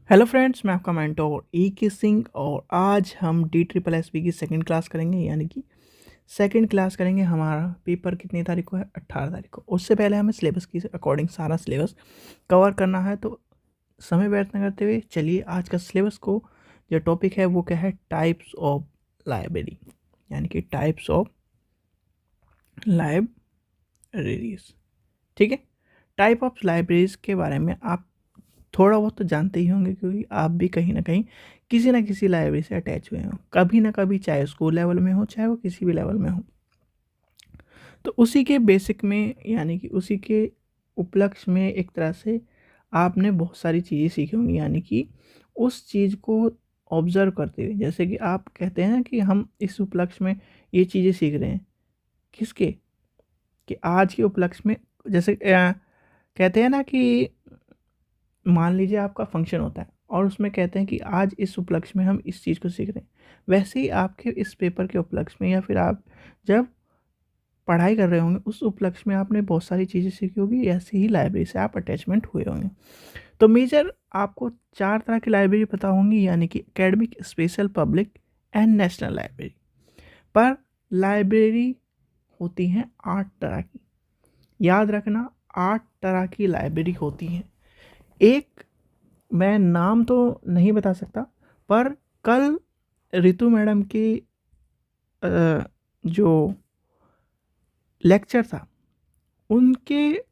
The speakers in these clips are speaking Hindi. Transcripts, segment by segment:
हेलो फ्रेंड्स, मैं आपका मेंटोर के सिंह और आज हम DSSB की सेकंड क्लास करेंगे। यानी कि सेकंड क्लास करेंगे। हमारा पेपर कितनी तारीख को है? 18 तारीख को। उससे पहले हमें सिलेबस की अकॉर्डिंग सारा सिलेबस कवर करना है। तो समय व्यर्थ न करते हुए चलिए आज का सिलेबस को जो टॉपिक है वो क्या है? टाइप्स ऑफ लाइब्रेरी, यानी कि टाइप्स ऑफ लाइब्रेरीज। ठीक है, टाइप ऑफ लाइब्रेरीज के बारे में आप थोड़ा बहुत तो जानते ही होंगे, क्योंकि आप भी कहीं ना किसी लाइब्रेरी से अटैच हुए हो कभी ना कभी, चाहे स्कूल लेवल में हो चाहे वो किसी भी लेवल में हो। तो उसी के बेसिक में, यानी कि उसी के उपलक्ष्य में एक तरह से आपने बहुत सारी चीज़ें सीखी होंगी। यानी कि उस चीज़ को ऑब्जर्व करते हुए, जैसे कि आप कहते हैं ना कि हम इस उपलक्ष्य में ये चीज़ें सीख रहे हैं। किसके? कि आज के उपलक्ष्य में, जैसे कहते हैं ना कि मान लीजिए आपका फंक्शन होता है और उसमें कहते हैं कि आज इस उपलक्ष्य में हम इस चीज़ को सीख रहे हैं। वैसे ही आपके इस पेपर के उपलक्ष्य में, या फिर आप जब पढ़ाई कर रहे होंगे उस उपलक्ष्य में आपने बहुत सारी चीज़ें सीखी होगी। ऐसे ही लाइब्रेरी से आप अटैचमेंट हुए होंगे। तो मेजर आपको 4 तरह की लाइब्रेरी पता होंगी, यानी कि academic, special, public and national library. पर लाइब्रेरी होती हैं 8 तरह की। याद रखना, 8 तरह की लाइब्रेरी होती हैं। एक मैं नाम तो नहीं बता सकता, पर कल रितु मैडम की जो लेक्चर था उनके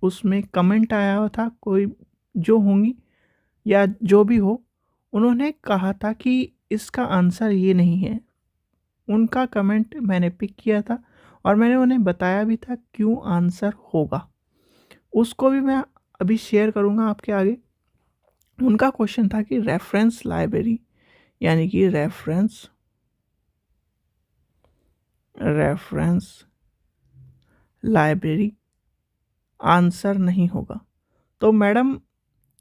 उसमें कमेंट आया हुआ था, कोई जो होंगी या जो भी हो, उन्होंने कहा था कि इसका आंसर ये नहीं है। उनका कमेंट मैंने पिक किया था और मैंने उन्हें बताया भी था क्यों आंसर होगा। उसको भी मैं अभी शेयर करूँगा आपके आगे। उनका क्वेश्चन था कि रेफरेंस लाइब्रेरी, यानी कि रेफरेंस लाइब्रेरी आंसर नहीं होगा। तो मैडम,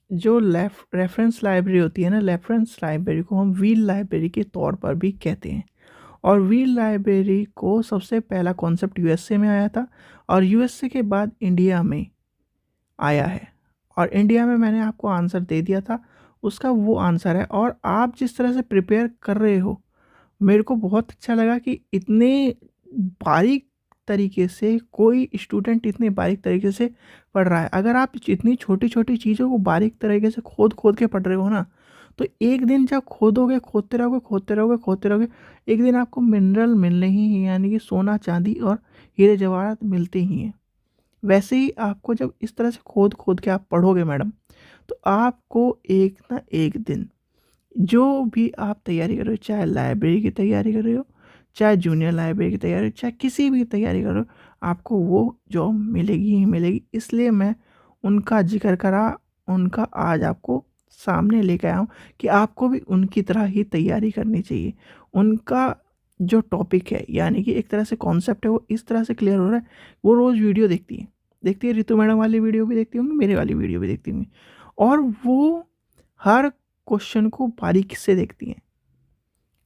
जो रेफरेंस लाइब्रेरी होती है ना, रेफरेंस लाइब्रेरी को हम व्हील लाइब्रेरी के तौर पर भी कहते हैं। और व्हील लाइब्रेरी को सबसे पहला कॉन्सेप्ट यूएसए में आया था और यूएसए के बाद इंडिया में आया है। और इंडिया में मैंने आपको आंसर दे दिया था, उसका वो आंसर है। और आप जिस तरह से प्रिपेयर कर रहे हो, मेरे को बहुत अच्छा लगा कि इतने बारीक तरीके से कोई स्टूडेंट इतने बारीक तरीके से पढ़ रहा है। अगर आप इतनी छोटी छोटी चीज़ों को बारीक तरीके से खोद खोद के पढ़ रहे हो ना, तो एक दिन जब खोदोगे, खोदते रहोगे, खोदते रहोगे, खोदते रहोगे, एक दिन आपको मिनरल मिलने ही हैं, यानी कि सोना, चांदी और हीरे जवाहरात मिलते ही हैं। वैसे ही आपको जब इस तरह से खोद खोद के आप पढ़ोगे मैडम, तो आपको एक ना एक दिन, जो भी आप तैयारी कर रहे हो, चाहे लाइब्रेरी की तैयारी कर रहे हो, चाहे जूनियर लाइब्रेरी की तैयारी, चाहे किसी भी तैयारी कर रहे हो, आपको वो जॉब मिलेगी ही मिलेगी। इसलिए मैं उनका जिक्र करा, उनका आज आपको सामने लेकर आया हूँ कि आपको भी उनकी तरह ही तैयारी करनी चाहिए। उनका जो टॉपिक है, यानी कि एक तरह से कॉन्सेप्ट है, वो इस तरह से क्लियर हो रहा है। वो रोज़ वीडियो देखती है रितु मैडम वाली वीडियो भी देखती होंगी, मेरे वाली वीडियो भी देखती होंगी। और वो हर क्वेश्चन को बारीकी से देखती हैं।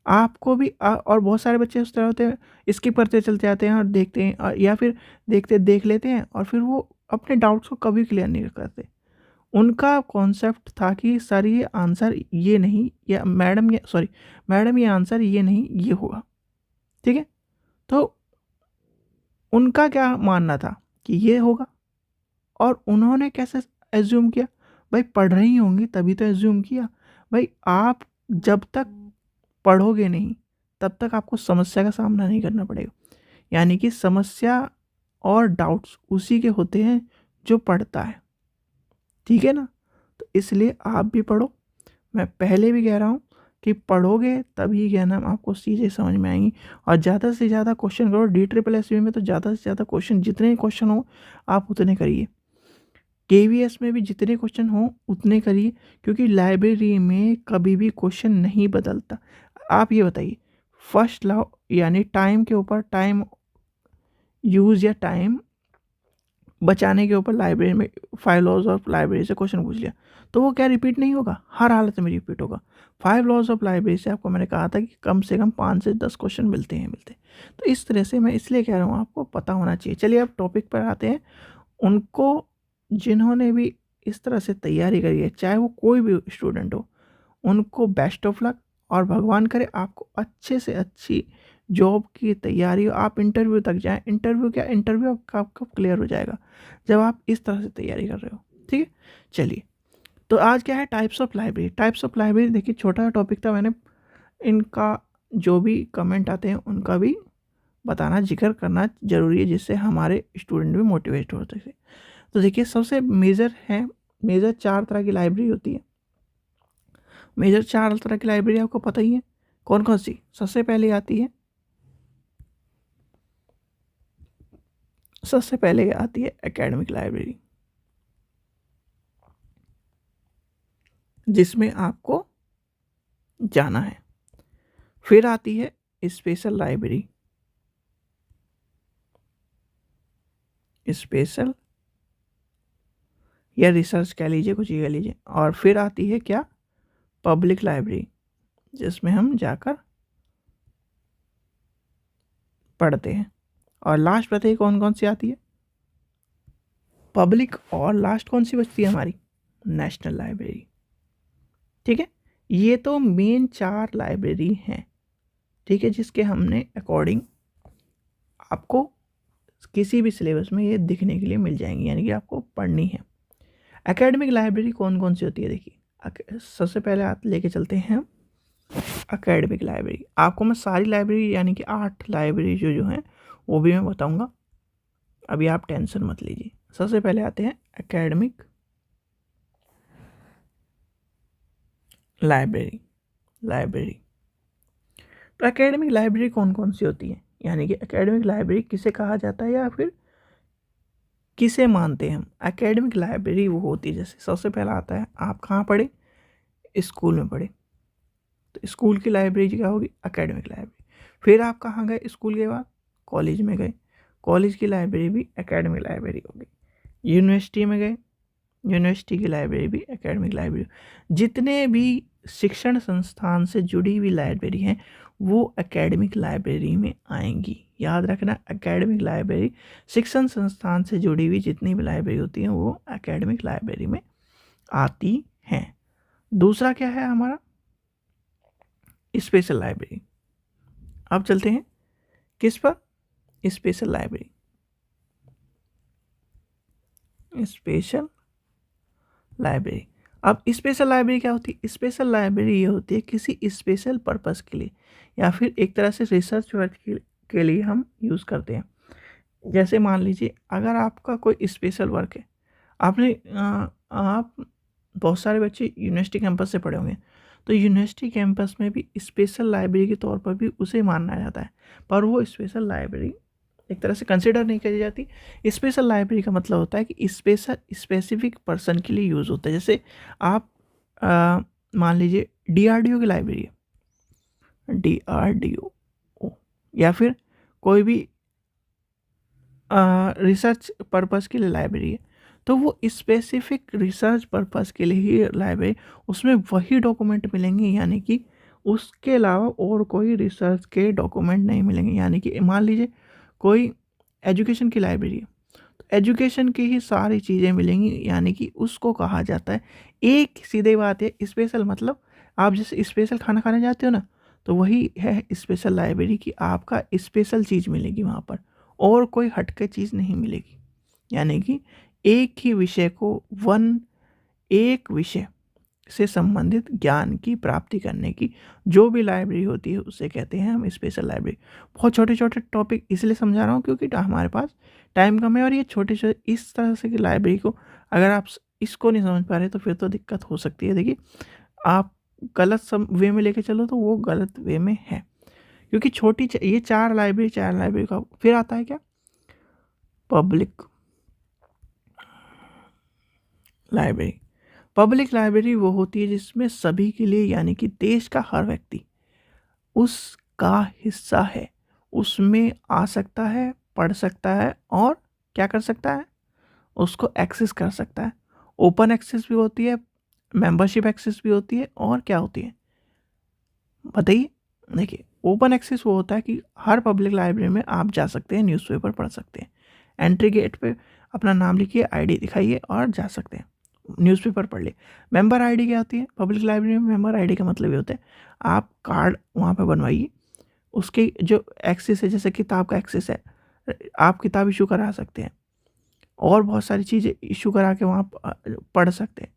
आपको भी और बहुत सारे बच्चे उस तरह होते हैं, स्किप करते चलते जाते हैं और देखते हैं, या फिर देख लेते हैं और फिर वो अपने डाउट्स को कभी क्लियर नहीं करते। उनका कॉन्सेप्ट था कि सर ये आंसर ये नहीं, या मैडम ये आंसर ये नहीं, ये होगा। ठीक है, तो उनका क्या मानना था कि ये होगा। और उन्होंने कैसे एज्यूम किया? भाई पढ़ रही होंगी तभी तो एज्यूम किया। भाई आप जब तक पढ़ोगे नहीं, तब तक आपको समस्या का सामना नहीं करना पड़ेगा। यानी कि समस्या और डाउट्स उसी के होते हैं जो पढ़ता है। ठीक है ना? तो इसलिए आप भी पढ़ो। मैं पहले भी कह रहा हूँ कि पढ़ोगे तभी क्या नाम आपको चीज़ें समझ में आएंगी। और ज़्यादा से ज़्यादा क्वेश्चन करो। DSSB में तो ज़्यादा से ज़्यादा क्वेश्चन, जितने क्वेश्चन हो आप उतने करिए। KVS में भी जितने क्वेश्चन हो उतने करिए, क्योंकि लाइब्रेरी में कभी भी क्वेश्चन नहीं बदलता। आप ये बताइए, फर्स्ट लॉ यानी टाइम के ऊपर, टाइम यूज़ या टाइम बचाने के ऊपर लाइब्रेरी में 5 लॉज ऑफ लाइब्रेरी से क्वेश्चन पूछ लिया, तो वो क्या रिपीट नहीं होगा? हर हालत में रिपीट होगा। 5 लॉज ऑफ लाइब्रेरी से आपको मैंने कहा था कि कम से कम 5 से 10 क्वेश्चन मिलते। तो इस तरह से मैं इसलिए कह रहा हूँ, आपको पता होना चाहिए। चलिए अब टॉपिक पर आते हैं। उनको जिन्होंने भी इस तरह से तैयारी करिए, चाहे वो कोई भी स्टूडेंट हो, उनको बेस्ट ऑफ लक, और भगवान करे आपको अच्छे से अच्छी जॉब की तैयारी हो, आप इंटरव्यू तक जाएं। इंटरव्यू आपका कब क्लियर हो जाएगा, जब आप इस तरह से तैयारी कर रहे हो। ठीक है, चलिए, तो आज क्या है, types of library. Types of library देखिए, छोटा टॉपिक था, मैंने इनका जो भी कमेंट आते हैं उनका भी बताना, जिक्र करना जरूरी है, जिससे हमारे स्टूडेंट भी मोटिवेट हो सके। तो देखिए, सबसे मेजर 4 तरह की लाइब्रेरी होती है। मेजर 4 तरह की लाइब्रेरी आपको पता ही है कौन कौन सी। सबसे पहले आती है एकेडमिक लाइब्रेरी, जिसमें आपको जाना है। फिर आती है स्पेशल लाइब्रेरी, स्पेशल या रिसर्च कह लीजिए, कुछ ही कह लीजिए। और फिर आती है क्या, पब्लिक लाइब्रेरी, जिसमें हम जाकर पढ़ते हैं। और लास्ट बताइए कौन कौन सी आती है, पब्लिक, और लास्ट कौन सी बचती है हमारी, नेशनल लाइब्रेरी। ठीक है, ये तो मेन 4 लाइब्रेरी हैं। ठीक है, जिसके हमने अकॉर्डिंग आपको किसी भी सिलेबस में ये दिखने के लिए मिल जाएंगी, यानी कि आपको पढ़नी है। एकेडमिक लाइब्रेरी कौन कौन सी होती है, देखिए सबसे पहले आप लेके चलते हैं एकेडमिक लाइब्रेरी। आपको मैं सारी लाइब्रेरी यानी कि 8 लाइब्रेरी जो हैं वो भी मैं बताऊंगा, अभी आप टेंशन मत लीजिए। सबसे पहले आते हैं एकेडमिक लाइब्रेरी। तो एकेडमिक लाइब्रेरी कौन कौन सी होती है, यानी कि एकेडमिक लाइब्रेरी किसे कहा जाता है या फिर किसे मानते हैं हम। एकेडमिक लाइब्रेरी वो होती है, जैसे सबसे पहला आता है, आप कहाँ पढ़े, स्कूल में पढ़े, तो स्कूल की लाइब्रेरी क्या होगी, एकेडमिक लाइब्रेरी। फिर आप कहाँ गए स्कूल के बाद, कॉलेज में गए, कॉलेज की लाइब्रेरी भी एकेडमिक लाइब्रेरी होगी। यूनिवर्सिटी में गए, यूनिवर्सिटी की लाइब्रेरी भी एकेडमिक लाइब्रेरी। जितने भी शिक्षण संस्थान से जुड़ी हुई लाइब्रेरी हैं वो एकेडमिक लाइब्रेरी में आएंगी। याद रखना, एकेडमिक लाइब्रेरी, शिक्षण संस्थान से जुड़ी हुई जितनी भी लाइब्रेरी होती हैं वो एकेडमिक लाइब्रेरी में आती हैं। दूसरा क्या है हमारा, स्पेशल लाइब्रेरी। अब चलते हैं किस पर, स्पेशल लाइब्रेरी। स्पेशल लाइब्रेरी, अब स्पेशल लाइब्रेरी क्या होती है, स्पेशल लाइब्रेरी ये होती है किसी स्पेशल पर्पस के लिए या फिर एक तरह से रिसर्च वर्क के लिए हम यूज़ करते हैं। जैसे मान लीजिए अगर आपका कोई स्पेशल वर्क है, आप बहुत सारे बच्चे यूनिवर्सिटी कैंपस से पढ़े होंगे, तो यूनिवर्सिटी कैंपस में भी स्पेशल लाइब्रेरी के तौर पर भी उसे माना जाता है, पर वो स्पेशल लाइब्रेरी एक तरह से कंसिडर नहीं करी जाती। स्पेशल लाइब्रेरी का मतलब होता है कि स्पेसिफिक पर्सन के लिए यूज़ होता है। जैसे आप मान लीजिए DRDO की लाइब्रेरी है, DRDO, या फिर कोई भी रिसर्च पर्पस के लिए लाइब्रेरी है, तो वो स्पेसिफिक रिसर्च पर्पस के लिए ही लाइब्रेरी, उसमें वही डॉक्यूमेंट मिलेंगे, यानी कि उसके अलावा और कोई रिसर्च के डॉक्यूमेंट नहीं मिलेंगे। यानी कि मान लीजिए कोई एजुकेशन की लाइब्रेरी है, तो एजुकेशन की ही सारी चीज़ें मिलेंगी, यानी कि उसको कहा जाता है। एक सीधे बात है, स्पेशल मतलब आप जैसे स्पेशल खाना खाने जाते हो ना, तो वही है स्पेशल लाइब्रेरी की, आपका स्पेशल चीज़ मिलेगी वहाँ पर और कोई हटके चीज़ नहीं मिलेगी। यानी कि एक ही विषय को एक विषय से संबंधित ज्ञान की प्राप्ति करने की जो भी लाइब्रेरी होती है उसे कहते हैं हम स्पेशल लाइब्रेरी। बहुत छोटे छोटे टॉपिक इसलिए समझा रहा हूँ क्योंकि हमारे पास टाइम कम है, और ये छोटे छोटे इस तरह से की लाइब्रेरी को अगर आप इसको नहीं समझ पा रहे तो फिर तो दिक्कत हो सकती है। देखिए, आप गलत वे में लेके चलो तो वो गलत वे में है, क्योंकि ये 4 लाइब्रेरी का। फिर आता है क्या, पब्लिक लाइब्रेरी। पब्लिक लाइब्रेरी वो होती है जिसमें सभी के लिए, यानी कि देश का हर व्यक्ति उसका हिस्सा है, उसमें आ सकता है, पढ़ सकता है और क्या कर सकता है, उसको एक्सेस कर सकता है। ओपन एक्सेस भी होती है, मेंबरशिप एक्सेस भी होती है, और क्या होती है बताइए। देखिए, ओपन एक्सेस वो होता है कि हर पब्लिक लाइब्रेरी में आप जा सकते हैं, न्यूज़पेपर पढ़ सकते हैं, एंट्री गेट पे अपना नाम लिखिए, ID दिखाइए और जा सकते हैं। न्यूज़पेपर पढ़ लिए। मेंबर आईडी क्या होती है पब्लिक लाइब्रेरी में? मेंबर आईडी का मतलब ये होता है आप कार्ड वहाँ पे बनवाइए, उसके जो एक्सेस है, जैसे किताब का एक्सेस है, आप किताब इशू करा सकते हैं और बहुत सारी चीज़ें इशू करा के वहाँ पढ़ सकते हैं।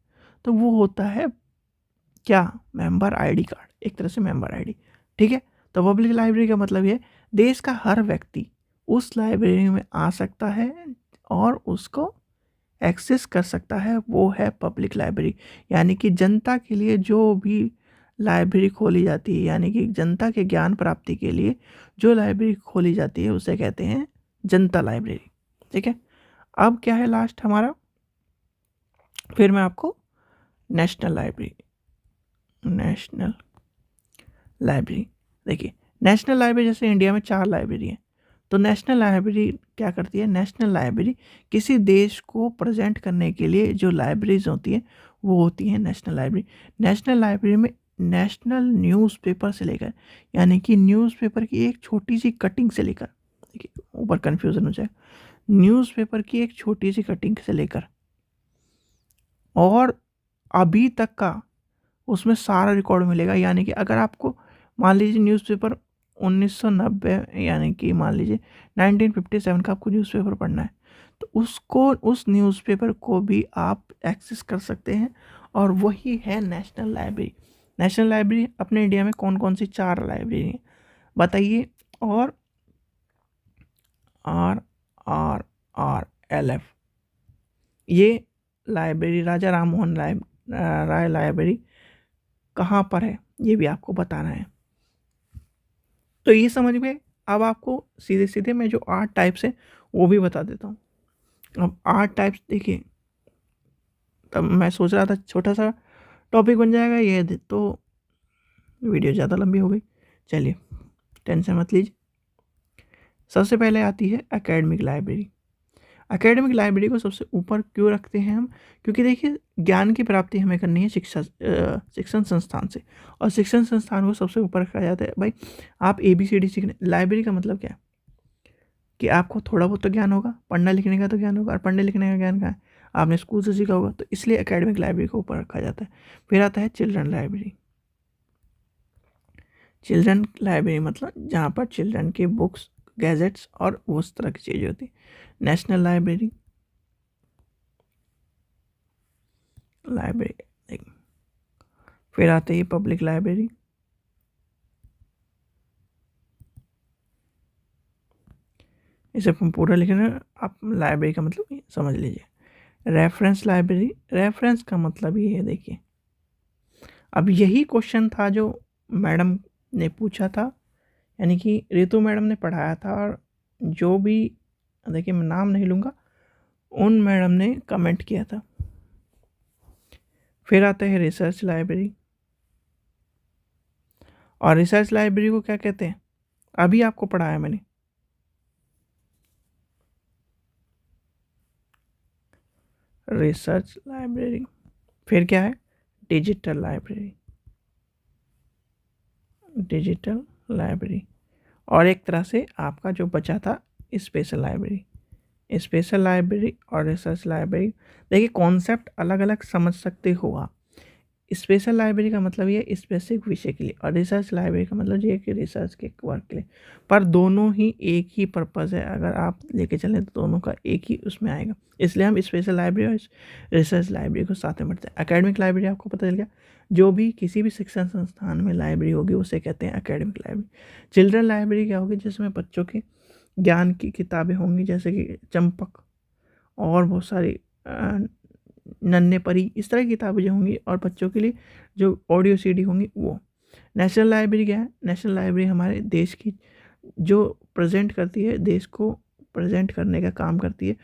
तो वो होता है क्या? मेंबर आईडी कार्ड, एक तरह से मेंबर आईडी। ठीक है, तो पब्लिक लाइब्रेरी का मतलब ये देश का हर व्यक्ति उस लाइब्रेरी में आ सकता है और उसको एक्सेस कर सकता है, वो है पब्लिक लाइब्रेरी। यानी कि जनता के लिए जो भी लाइब्रेरी खोली जाती है, यानी कि जनता के ज्ञान प्राप्ति के लिए जो लाइब्रेरी खोली जाती है उसे कहते हैं जनता लाइब्रेरी। ठीक है, अब क्या है लास्ट हमारा, फिर मैं आपको नेशनल लाइब्रेरी देखिए, नेशनल लाइब्रेरी जैसे इंडिया में 4 लाइब्रेरी हैं, तो नेशनल लाइब्रेरी क्या करती है? नेशनल लाइब्रेरी किसी देश को प्रेजेंट करने के लिए जो लाइब्रेरीज होती हैं वो होती हैं नेशनल लाइब्रेरी। नेशनल लाइब्रेरी में नेशनल न्यूज़पेपर से लेकर, यानी कि न्यूज़पेपर की एक छोटी सी कटिंग से लेकर, देखिए ऊपर कन्फ्यूज़न हो जाए, न्यूज़पेपर की एक छोटी सी कटिंग से लेकर और अभी तक का उसमें सारा रिकॉर्ड मिलेगा। यानी कि अगर आपको मान लीजिए न्यूज़पेपर 1990, यानी कि मान लीजिए 1957 का आपको न्यूज़पेपर पढ़ना है, तो उसको, उस न्यूज़पेपर को भी आप एक्सेस कर सकते हैं और वही है नेशनल लाइब्रेरी। नेशनल लाइब्रेरी अपने इंडिया में कौन कौन सी 4 लाइब्रेरी हैं बताइए? और RRRLF, ये लाइब्रेरी राजा राम मोहन राय लाइब्रेरी कहाँ पर है ये भी आपको बताना है। तो ये समझ में, अब आपको सीधे सीधे मैं जो 8 टाइप्स है वो भी बता देता हूँ। अब 8 टाइप्स देखिए, तब मैं सोच रहा था छोटा सा टॉपिक बन जाएगा ये, तो वीडियो ज़्यादा लंबी हो गई। चलिए टेंशन मत लीजिए। सबसे पहले आती है एकेडमिक लाइब्रेरी। एकेडमिक लाइब्रेरी को सबसे ऊपर क्यों रखते हैं हम? क्योंकि देखिए ज्ञान की प्राप्ति हमें करनी है शिक्षण संस्थान से, और शिक्षण संस्थान को सबसे ऊपर रखा जाता है। भाई आप ABCD सीखने, लाइब्रेरी का मतलब क्या है कि आपको थोड़ा बहुत तो ज्ञान होगा, पढ़ने लिखने का तो ज्ञान होगा, और पढ़ने लिखने का ज्ञान कहाँ है? आपने स्कूल से सीखा होगा, तो इसलिए एकेडमिक लाइब्रेरी को ऊपर रखा जाता है। फिर आता है चिल्ड्रन लाइब्रेरी। चिल्ड्रन लाइब्रेरी मतलब जहाँ पर चिल्ड्रन के बुक्स, गैजेट्स और उस तरह की चीज़ें होती है। नेशनल लाइब्रेरी फिर आते ही पब्लिक लाइब्रेरी, इसे हम पूरा लिख रहे हैं, आप लाइब्रेरी का मतलब समझ लीजिए। रेफरेंस लाइब्रेरी, रेफरेंस का मतलब ये है, देखिए अब यही क्वेश्चन था जो मैडम ने पूछा था, यानी कि रितु मैडम ने पढ़ाया था, और जो भी, देखिए मैं नाम नहीं लूँगा, उन मैडम ने कमेंट किया था। फिर आता है रिसर्च लाइब्रेरी, और रिसर्च लाइब्रेरी को क्या कहते हैं अभी आपको पढ़ाया मैंने, रिसर्च लाइब्रेरी। फिर क्या है? Digital library, digital library. और एक तरह से आपका जो बचा था स्पेशल लाइब्रेरी, स्पेशल लाइब्रेरी और रिसर्च लाइब्रेरी। देखिए कॉन्सेप्ट अलग अलग समझ सकते हो आप। स्पेशल लाइब्रेरी का मतलब ये स्पेसिफिक विषय के लिए, और रिसर्च लाइब्रेरी का मतलब ये कि रिसर्च के वर्क के लिए, पर दोनों ही एक ही पर्पज़ है। अगर आप लेके चलें तो दोनों का एक ही उसमें आएगा, इसलिए हम स्पेशल लाइब्रेरी और रिसर्च लाइब्रेरी को साथ में पढ़ते हैं। एकेडमिक लाइब्रेरी आपको पता चल गया, जो भी किसी भी शिक्षण संस्थान में लाइब्रेरी होगी उसे कहते हैं एकेडमिक लाइब्रेरी। चिल्ड्रन लाइब्रेरी क्या होगी? जिसमें बच्चों के ज्ञान की किताबें होंगी, जैसे कि चंपक और बहुत सारी नन्हे परी, इस तरह की किताबें जो होंगी, और बच्चों के लिए जो ऑडियो CD होंगी वो। नेशनल लाइब्रेरी क्या है? नेशनल लाइब्रेरी हमारे देश की जो प्रेजेंट करती है, देश को प्रेजेंट करने का काम करती है,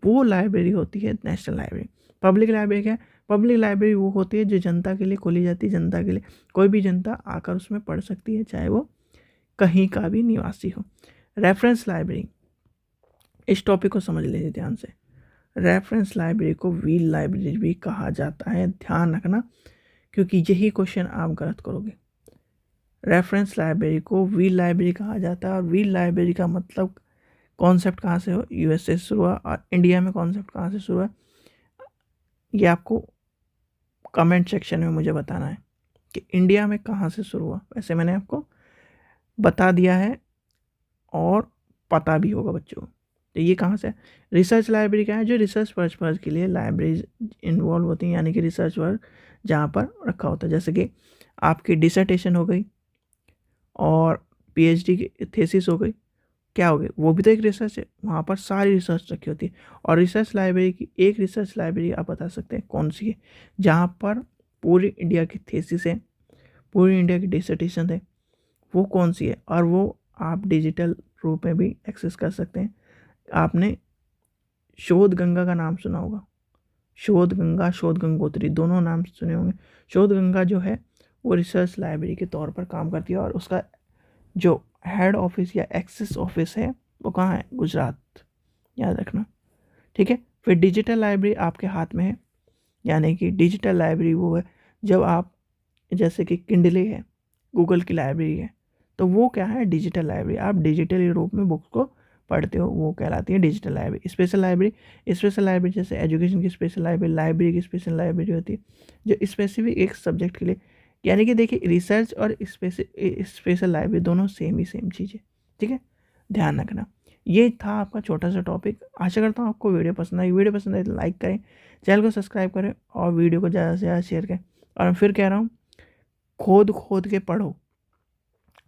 वो लाइब्रेरी होती है नेशनल लाइब्रेरी। पब्लिक लाइब्रेरी क्या है? पब्लिक लाइब्रेरी वो होती है जो जनता के लिए खोली जाती है, जनता के लिए, कोई भी जनता आकर उसमें पढ़ सकती है, चाहे वो कहीं का भी निवासी हो। रेफरेंस लाइब्रेरी, इस टॉपिक को समझ लीजिए ध्यान से। रेफरेंस लाइब्रेरी को व्हील लाइब्रेरी भी कहा जाता है, ध्यान रखना, क्योंकि यही क्वेश्चन आप गलत करोगे। रेफरेंस लाइब्रेरी को व्हील लाइब्रेरी कहा जाता है, और व्हील लाइब्रेरी का मतलब कॉन्सेप्ट कहाँ से हो? USA से शुरू हुआ, और इंडिया में कॉन्सेप्ट कहाँ से शुरू हुआ ये आपको कमेंट सेक्शन में मुझे बताना है कि इंडिया में कहाँ से शुरू हुआ। वैसे मैंने आपको बता दिया है और पता भी होगा बच्चों को। तो ये कहाँ से, रिसर्च लाइब्रेरी क्या है, जो रिसर्च पर्पज़ के लिए लाइब्रेरीज इन्वॉल्व होती हैं, यानी कि रिसर्च वर्क जहाँ पर रखा होता है। जैसे कि आपकी डिसर्टेशन हो गई और पीएचडी की थीसिस हो गई, क्या हो गई, वो भी तो एक रिसर्च है। वहाँ पर सारी रिसर्च रखी होती है। और रिसर्च लाइब्रेरी की एक रिसर्च लाइब्रेरी आप बता सकते हैं कौन सी है, जहाँ पर पूरी इंडिया की थीसिस है, पूरी इंडिया की डिसर्टेशन है, वो कौन सी है। और वो आप डिजिटल रूप में भी एक्सेस कर सकते हैं। आपने शोध गंगा का नाम सुना होगा, शोध गंगा, शोध गंगोत्री, दोनों नाम सुने होंगे। शोध गंगा जो है वो रिसर्च लाइब्रेरी के तौर पर काम करती है और उसका जो हेड ऑफिस या एक्सेस ऑफिस है वो कहाँ है, गुजरात, याद रखना, ठीक है। फिर डिजिटल लाइब्रेरी आपके हाथ में है, यानी कि डिजिटल लाइब्रेरी वो है जब आप, जैसे कि किंडले है, गूगल की लाइब्रेरी है, तो वो क्या है, डिजिटल लाइब्रेरी। आप डिजिटली रूप में बुक्स को पढ़ते हो, वो कहलाती है digital library. Special library, special library जैसे एजुकेशन की स्पेशल लाइब्रेरी, लाइब्रेरी की स्पेशल लाइब्रेरी होती है जो स्पेसिफिक एक सब्जेक्ट के लिए, यानी कि देखिए रिसर्च और स्पेशल लाइब्रेरी दोनों सेम चीज़ है, ठीक है, ध्यान रखना। ये था आपका छोटा सा टॉपिक। आशा करता हूँ आपको वीडियो पसंद आई। वीडियो पसंद आई तो लाइक करें, चैनल को सब्सक्राइब करें और वीडियो को ज़्यादा से ज़्यादा शेयर करें। और मैं फिर कह रहा हूँ, खोद के पढ़ो।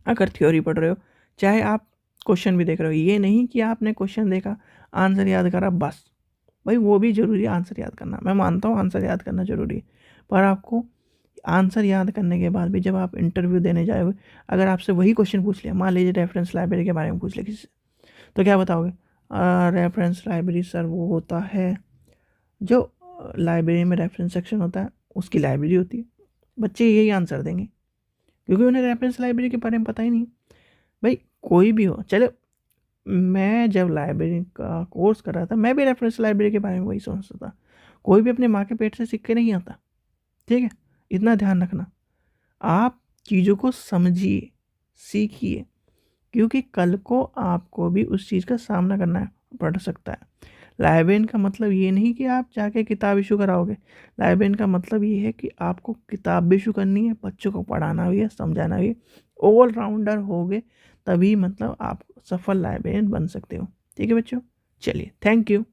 अगर थ्योरी पढ़ रहे हो, चाहे आप क्वेश्चन भी देख रहे हो, ये नहीं कि आपने क्वेश्चन देखा, आंसर याद करा बस। भाई वो भी ज़रूरी है आंसर याद करना, मैं मानता हूँ आंसर याद करना ज़रूरी है, पर आपको आंसर याद करने के बाद भी जब आप इंटरव्यू देने जाओगे, अगर आपसे वही क्वेश्चन पूछ लिया, मान लीजिए रेफरेंस लाइब्रेरी के बारे में पूछ लिया किसी से, तो क्या बताओगे, रेफरेंस लाइब्रेरी सर वो होता है जो लाइब्रेरी में रेफरेंस सेक्शन होता है उसकी लाइब्रेरी होती है। बच्चे यही आंसर देंगे क्योंकि उन्हें रेफरेंस लाइब्रेरी के बारे में पता ही नहीं। भाई कोई भी हो, चलो मैं जब लाइब्रेरी का कोर्स कर रहा था मैं भी रेफरेंस लाइब्रेरी के बारे में वही सोचता था। कोई भी अपने माँ के पेट से सीख के नहीं आता, ठीक है, इतना ध्यान रखना। आप चीज़ों को समझिए, सीखिए, क्योंकि कल को आपको भी उस चीज़ का सामना करना पड़ सकता है। लाइब्रेरियन का मतलब ये नहीं कि आप जाके किताब इशू कराओगे। लाइब्रेरियन का मतलब ये है कि आपको किताब भी इशू करनी है, बच्चों को पढ़ाना भी है, समझाना भी है, ऑलराउंडर होगे तभी मतलब आप सफल लाइब्रेरियन बन सकते हो। ठीक है बच्चों, चलिए, थैंक यू।